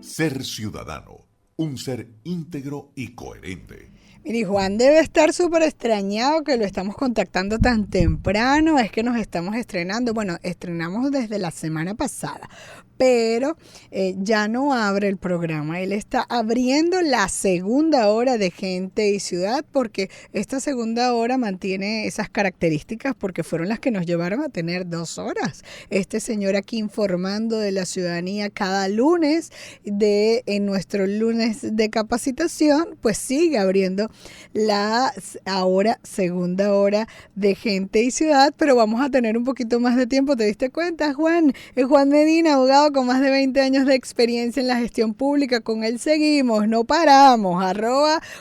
Ser ciudadano, un ser íntegro y coherente. Mire, Juan debe estar súper extrañado que lo estamos contactando tan temprano. Es que nos estamos estrenando. Bueno, estrenamos desde la semana pasada, pero ya no abre el programa. Él está abriendo la segunda hora de Gente y Ciudad porque esta segunda hora mantiene esas características porque fueron las que nos llevaron a tener 2 horas. Este señor aquí informando de la ciudadanía cada lunes en nuestro lunes de capacitación, pues sigue abriendo la ahora segunda hora de Gente y Ciudad, pero vamos a tener un poquito más de tiempo. ¿Te diste cuenta, Juan? Es Juan Medina, abogado con más de 20 años de experiencia en la gestión pública. Con él seguimos, no paramos.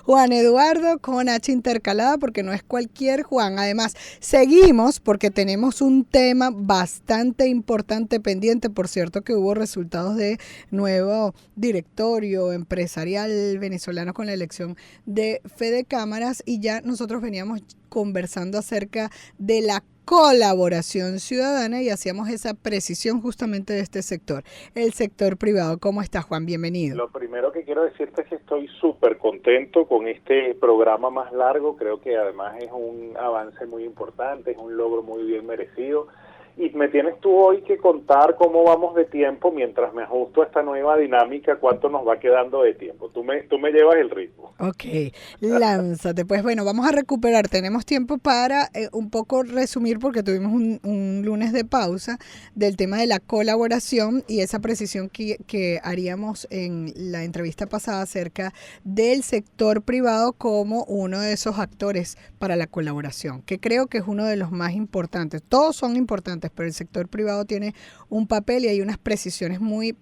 @Juan Eduardo con H intercalada porque no es cualquier Juan. Además, seguimos porque tenemos un tema bastante importante pendiente. Por cierto, que hubo resultados de nuevo directorio empresarial venezolano con la elección de Fede Cámaras y ya nosotros veníamos conversando acerca de la colaboración ciudadana y hacíamos esa precisión justamente de este sector, el sector privado. ¿Cómo está, Juan? Bienvenido. Lo primero que quiero decirte es que estoy súper contento con este programa más largo. Creo que además es un avance muy importante, es un logro muy bien merecido. Y me tienes tú hoy que contar cómo vamos de tiempo mientras me ajusto a esta nueva dinámica, cuánto nos va quedando de tiempo. Tú me llevas el ritmo. Ok, lánzate. Pues bueno, vamos a recuperar. Tenemos tiempo para un poco resumir porque tuvimos un lunes de pausa del tema de la colaboración y esa precisión que haríamos en la entrevista pasada acerca del sector privado como uno de esos actores para la colaboración, que creo que es uno de los más importantes. Todos son importantes, pero el sector privado tiene un papel y hay unas precisiones muy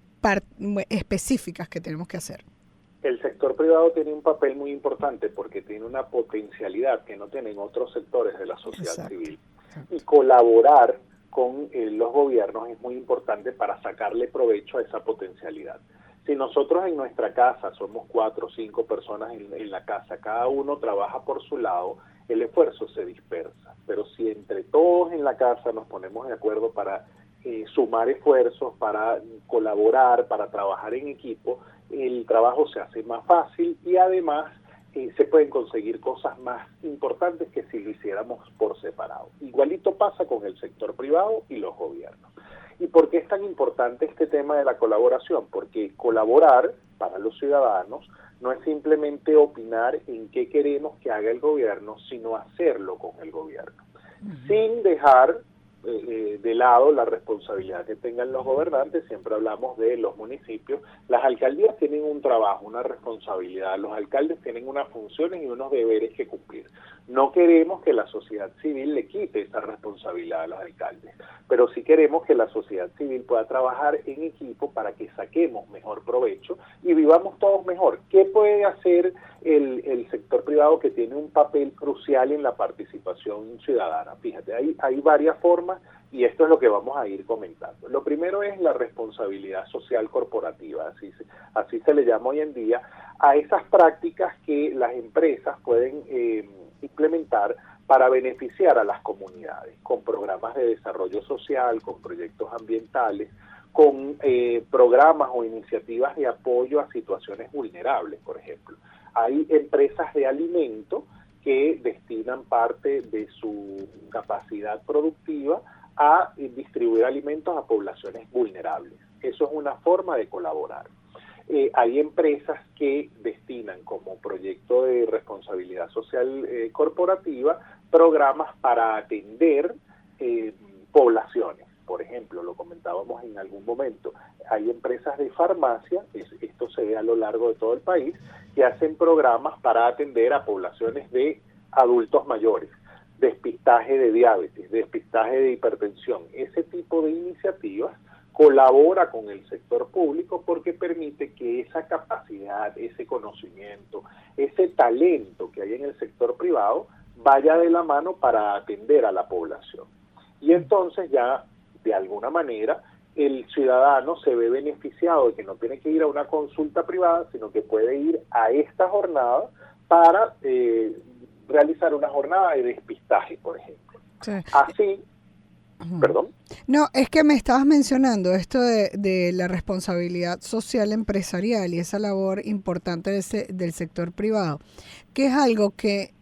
específicas que tenemos que hacer. El sector privado tiene un papel muy importante porque tiene una potencialidad que no tienen otros sectores de la sociedad civil. Exacto. Y colaborar con los gobiernos es muy importante para sacarle provecho a esa potencialidad. Si nosotros en nuestra casa somos 4 o 5 personas en la casa, cada uno trabaja por su lado, el esfuerzo se dispersa. Pero si entre todos en la casa nos ponemos de acuerdo para sumar esfuerzos, para colaborar, para trabajar en equipo, el trabajo se hace más fácil y además se pueden conseguir cosas más importantes que si lo hiciéramos por separado. Igualito pasa con el sector privado y los gobiernos. ¿Y por qué es tan importante este tema de la colaboración? Porque colaborar para los ciudadanos no es simplemente opinar en qué queremos que haga el gobierno, sino hacerlo con el gobierno, sin dejar de lado la responsabilidad que tengan los gobernantes. Siempre hablamos de los municipios. Las alcaldías tienen un trabajo, una responsabilidad. Los alcaldes tienen unas funciones y unos deberes que cumplir. No queremos que la sociedad civil le quite esa responsabilidad a los alcaldes, pero sí queremos que la sociedad civil pueda trabajar en equipo para que saquemos mejor provecho y vivamos todos mejor. ¿Qué puede hacer el sector privado que tiene un papel crucial en la participación ciudadana? Fíjate, hay varias formas y esto es lo que vamos a ir comentando. Lo primero es la responsabilidad social corporativa, así se le llama hoy en día, a esas prácticas que las empresas pueden implementar para beneficiar a las comunidades, con programas de desarrollo social, con proyectos ambientales, con programas o iniciativas de apoyo a situaciones vulnerables, por ejemplo. Hay empresas de alimento que destinan parte de su capacidad productiva a distribuir alimentos a poblaciones vulnerables. Eso es una forma de colaborar. Hay empresas que destinan como proyecto de responsabilidad social corporativa programas para atender poblaciones. Por ejemplo, lo comentábamos en algún momento, hay empresas de farmacia, esto se ve a lo largo de todo el país, que hacen programas para atender a poblaciones de adultos mayores, despistaje de diabetes, despistaje de hipertensión. Ese tipo de iniciativas colabora con el sector público porque permite que esa capacidad, ese conocimiento, ese talento que hay en el sector privado vaya de la mano para atender a la población. Y entonces ya, de alguna manera, el ciudadano se ve beneficiado de que no tiene que ir a una consulta privada, sino que puede ir a esta jornada para realizar una jornada de despistaje, por ejemplo. Sí. Así, ¿Perdón? No, es que me estabas mencionando esto de la responsabilidad social empresarial y esa labor importante del sector privado, que es algo que,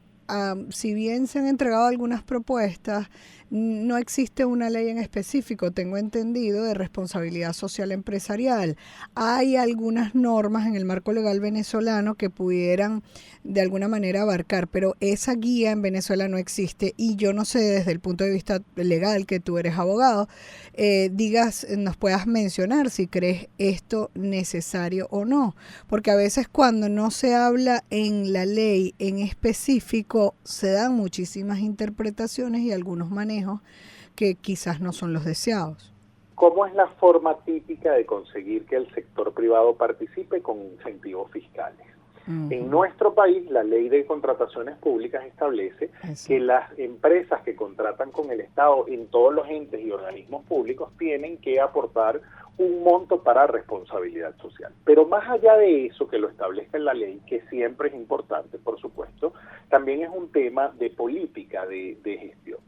si bien se han entregado algunas propuestas, no existe una ley en específico, tengo entendido, de responsabilidad social empresarial. Hay algunas normas en el marco legal venezolano que pudieran de alguna manera abarcar, pero esa guía en Venezuela no existe y yo no sé desde el punto de vista legal, que tú eres abogado, nos puedas mencionar si crees esto necesario o no, porque a veces cuando no se habla en la ley en específico se dan muchísimas interpretaciones y algunos manejos que quizás no son los deseados. ¿Cómo es la forma típica de conseguir que el sector privado participe con incentivos fiscales? En nuestro país, la ley de contrataciones públicas establece que las empresas que contratan con el Estado en todos los entes y organismos públicos tienen que aportar un monto para responsabilidad social. Pero más allá de eso, que lo establezca en la ley, que siempre es importante, por supuesto, también es un tema de política de gestión.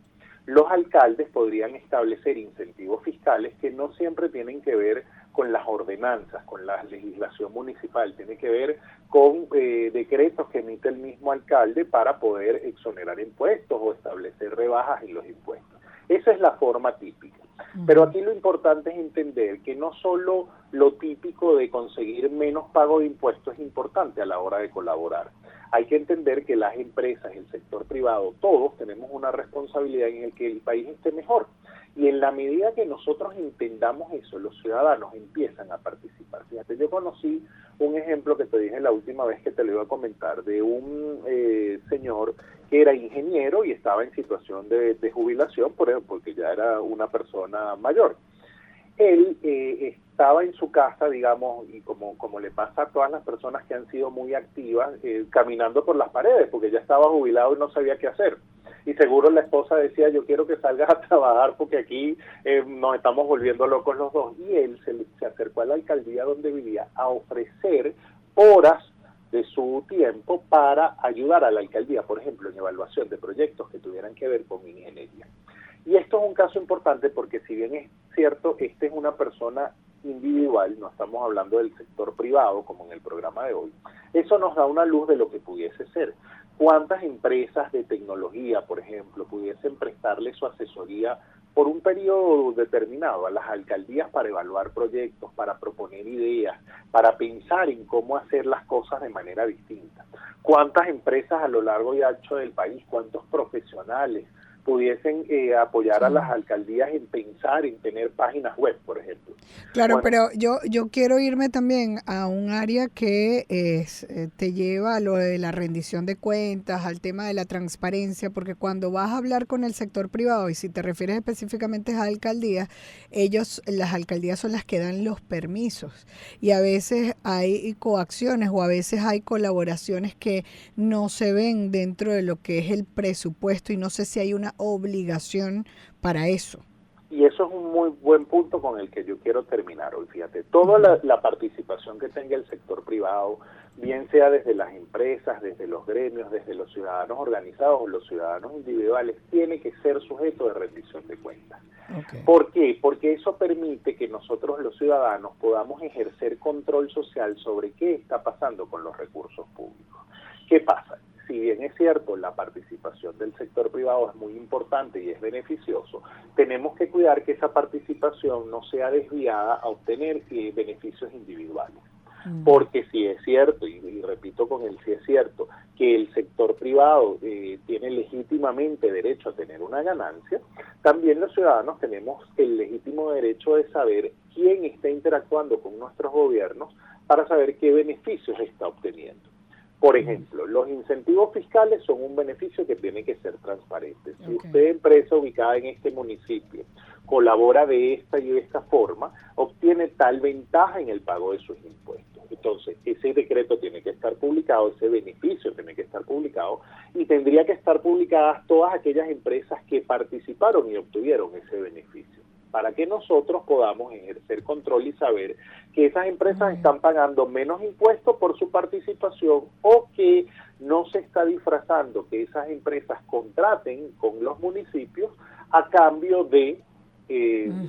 Los alcaldes podrían establecer incentivos fiscales que no siempre tienen que ver con las ordenanzas, con la legislación municipal, tiene que ver con decretos que emite el mismo alcalde para poder exonerar impuestos o establecer rebajas en los impuestos. Esa es la forma típica. Pero aquí lo importante es entender que no solo lo típico de conseguir menos pago de impuestos es importante a la hora de colaborar. Hay que entender que las empresas, el sector privado, todos tenemos una responsabilidad en el que el país esté mejor. Y en la medida que nosotros entendamos eso, los ciudadanos empiezan a participar. Fíjate, yo conocí un ejemplo que te dije la última vez que te lo iba a comentar, de un señor que era ingeniero y estaba en situación de jubilación, por ejemplo, porque ya era una persona mayor. Él estaba en su casa, digamos, y como le pasa a todas las personas que han sido muy activas, caminando por las paredes, porque ya estaba jubilado y no sabía qué hacer. Y seguro la esposa decía, yo quiero que salgas a trabajar porque aquí nos estamos volviendo locos los dos. Y él se acercó a la alcaldía donde vivía a ofrecer horas de su tiempo para ayudar a la alcaldía, por ejemplo, en evaluación de proyectos que tuvieran que ver con ingeniería. Y esto es un caso importante porque si bien es cierto, esta es una persona individual, no estamos hablando del sector privado como en el programa de hoy, eso nos da una luz de lo que pudiese ser. ¿Cuántas empresas de tecnología, por ejemplo, pudiesen prestarle su asesoría por un periodo determinado a las alcaldías para evaluar proyectos, para proponer ideas, para pensar en cómo hacer las cosas de manera distinta? ¿Cuántas empresas a lo largo y ancho del país, cuántos profesionales pudiesen apoyar a las alcaldías en pensar en tener páginas web, por ejemplo? Claro, Bueno, pero yo quiero irme también a un área que te lleva a lo de la rendición de cuentas, al tema de la transparencia, porque cuando vas a hablar con el sector privado, y si te refieres específicamente a alcaldías, las alcaldías son las que dan los permisos, y a veces hay coacciones o a veces hay colaboraciones que no se ven dentro de lo que es el presupuesto, y no sé si hay una obligación para eso. y eso es un muy buen punto con el que yo quiero terminar hoy. Fíjate, toda la participación que tenga el sector privado, bien sea desde las empresas, desde los gremios, desde los ciudadanos organizados o los ciudadanos individuales, tiene que ser sujeto de rendición de cuentas. Okay. ¿Por qué? Porque eso permite que nosotros los ciudadanos podamos ejercer control social sobre qué está pasando con los recursos públicos. ¿Qué pasa? Si bien es cierto, la participación del sector privado es muy importante y es beneficioso, tenemos que cuidar que esa participación no sea desviada a obtener beneficios individuales. Porque si es cierto, y repito con el si es cierto, que el sector privado tiene legítimamente derecho a tener una ganancia, también los ciudadanos tenemos el legítimo derecho de saber quién está interactuando con nuestros gobiernos para saber qué beneficios está obteniendo. Por ejemplo, los incentivos fiscales son un beneficio que tiene que ser transparente. Si usted, empresa ubicada en este municipio, colabora de esta y de esta forma, obtiene tal ventaja en el pago de sus impuestos. Entonces, ese decreto tiene que estar publicado, ese beneficio tiene que estar publicado, y tendría que estar publicadas todas aquellas empresas que participaron y obtuvieron ese beneficio, para que nosotros podamos ejercer control y saber que esas empresas están pagando menos impuestos por su participación, o que no se está disfrazando que esas empresas contraten con los municipios a cambio de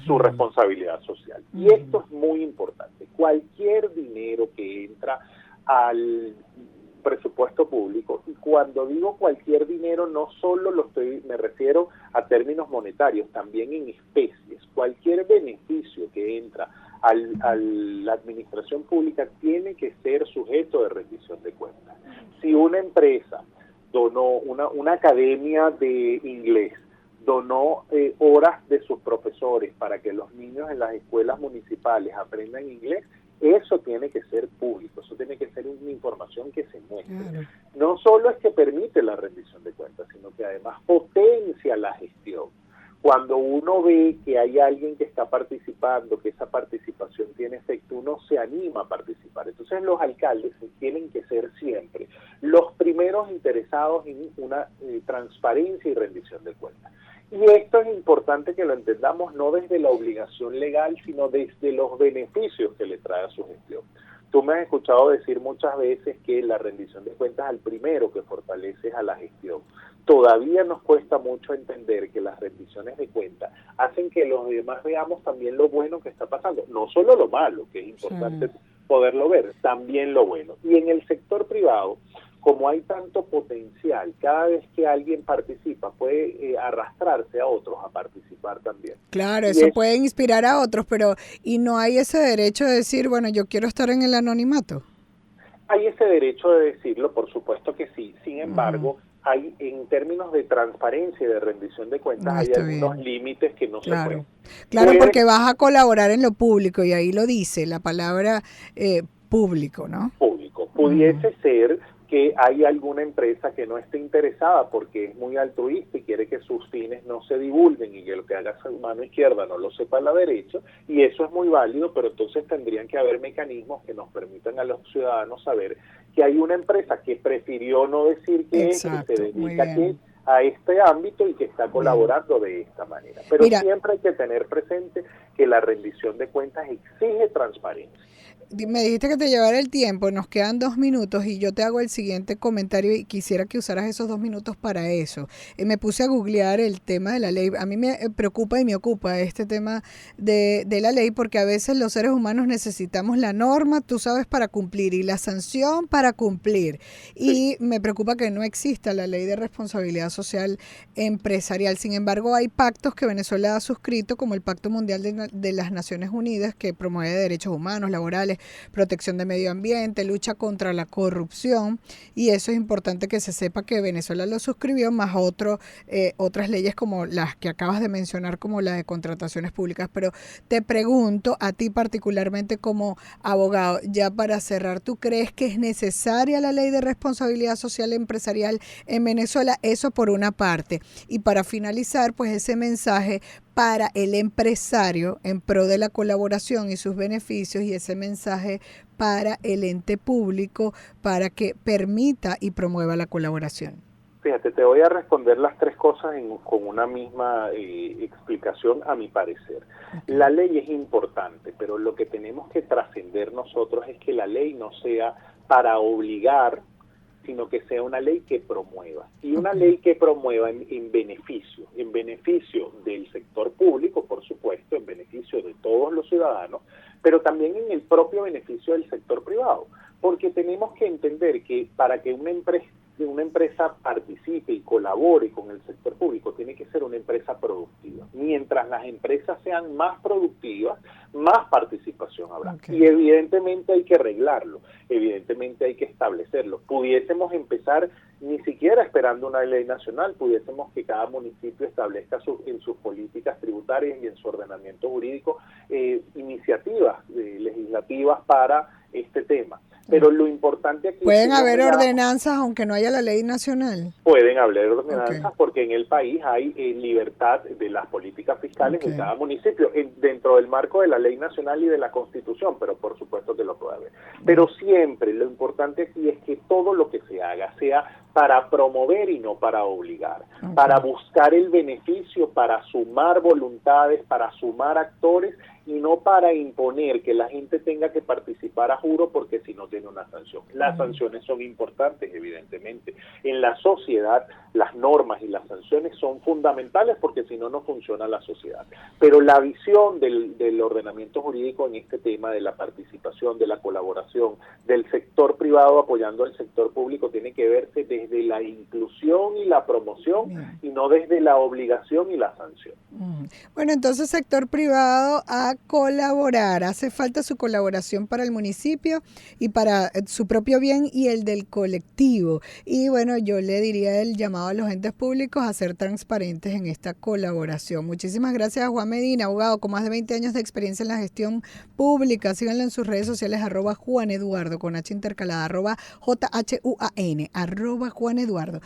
su responsabilidad social. Y esto es muy importante. Cualquier dinero que entra al presupuesto público, y cuando digo cualquier dinero no solo me refiero a términos monetarios, también en especies. Cualquier beneficio que entra a la administración pública tiene que ser sujeto de rendición de cuentas. Si una empresa donó una academia de inglés, donó horas de sus profesores para que los niños en las escuelas municipales aprendan inglés, eso tiene que ser público, eso tiene que ser una información que se muestre. Claro. No solo es que permite la rendición de cuentas, sino que además potencia la gestión. Cuando uno ve que hay alguien que está participando, que esa participación tiene efecto, uno se anima a participar. Entonces los alcaldes tienen que ser siempre los primeros interesados en una transparencia y rendición de cuentas. Y esto es importante que lo entendamos no desde la obligación legal, sino desde los beneficios que le trae a su gestión. Tú me has escuchado decir muchas veces que la rendición de cuentas es el primero que fortalece a la gestión. Todavía nos cuesta mucho entender que las rendiciones de cuentas hacen que los demás veamos también lo bueno que está pasando. No solo lo malo, que es importante poderlo ver, también lo bueno. Y en el sector privado, como hay tanto potencial, cada vez que alguien participa puede arrastrarse a otros a participar también. Claro, eso puede inspirar a otros, pero ¿y no hay ese derecho de decir, bueno, yo quiero estar en el anonimato? Hay ese derecho de decirlo, por supuesto que sí. Sin embargo, hay en términos de transparencia y de rendición de cuentas, hay algunos límites que no se pueden. Claro, porque vas a colaborar en lo público y ahí lo dice la palabra público, ¿no? Público. Pudiese ser que hay alguna empresa que no esté interesada porque es muy altruista y quiere que sus fines no se divulguen y que lo que haga su mano izquierda no lo sepa la derecha, y eso es muy válido, pero entonces tendrían que haber mecanismos que nos permitan a los ciudadanos saber que hay una empresa que prefirió no decir que es, que se dedica a este ámbito y que está colaborando de esta manera. Pero siempre hay que tener presente que la rendición de cuentas exige transparencia. Me dijiste que te llevara el tiempo, nos quedan 2 minutos y yo te hago el siguiente comentario y quisiera que usaras esos 2 minutos para eso. Me puse a googlear el tema de la ley. A mí me preocupa y me ocupa este tema de la ley porque a veces los seres humanos necesitamos la norma, tú sabes, para cumplir y la sanción para cumplir. Y me preocupa que no exista la ley de responsabilidad social empresarial. Sin embargo, hay pactos que Venezuela ha suscrito, como el Pacto Mundial de las Naciones Unidas, que promueve derechos humanos, laborales, protección de medio ambiente, lucha contra la corrupción, y eso es importante que se sepa que Venezuela lo suscribió, más otras leyes como las que acabas de mencionar, como la de contrataciones públicas. Pero te pregunto a ti particularmente como abogado, ya para cerrar, ¿tú crees que es necesaria la ley de responsabilidad social empresarial en Venezuela? Eso por una parte. Y para finalizar, pues ese mensaje para el empresario en pro de la colaboración y sus beneficios, y ese mensaje para el ente público para que permita y promueva la colaboración. Fíjate, te voy a responder las 3 cosas con una misma explicación, a mi parecer. Okay. La ley es importante, pero lo que tenemos que trascender nosotros es que la ley no sea para obligar, sino que sea una ley que promueva. Y una ley que promueva en beneficio del sector público, por supuesto, en beneficio de todos los ciudadanos, pero también en el propio beneficio del sector privado. Porque tenemos que entender que para que una empresa participe y colabore con el sector público, tiene que ser una empresa productiva. Mientras las empresas sean más productivas, más participación habrá. Okay. Y evidentemente hay que arreglarlo, evidentemente hay que establecerlo. Pudiésemos empezar ni siquiera esperando una ley nacional, pudiésemos que cada municipio establezca en sus políticas tributarias y en su ordenamiento jurídico iniciativas legislativas para este tema. Pero lo importante aquí... ¿Pueden haber ordenanzas aunque no haya la ley nacional? Pueden haber ordenanzas porque en el país hay libertad de las políticas fiscales de cada municipio dentro del marco de la ley nacional y de la Constitución, pero por supuesto que lo puede haber. Pero siempre lo importante aquí es que todo lo que se haga sea para promover y no para obligar, Okay. para buscar el beneficio, para sumar voluntades, para sumar actores y no para imponer que la gente tenga que participar a juro porque si no tiene una sanción. Las sanciones son importantes, evidentemente. En la sociedad, las normas y las sanciones son fundamentales porque si no, no funciona la sociedad. Pero la visión del ordenamiento jurídico en este tema de la participación, de la colaboración, del sector privado apoyando al sector público tiene que verse desde la inclusión y la promoción Bien. y no desde la obligación y la sanción. Bueno, entonces sector privado a colaborar. Hace falta su colaboración para el municipio y para su propio bien y el del colectivo. Y bueno, yo le diría el llamado a los entes públicos a ser transparentes en esta colaboración. Muchísimas gracias a Juan Medina, abogado con más de 20 años de experiencia en la gestión pública. Síganlo en sus redes sociales, @Juan Eduardo, con H intercalada, @JHUAN, @Juan Eduardo.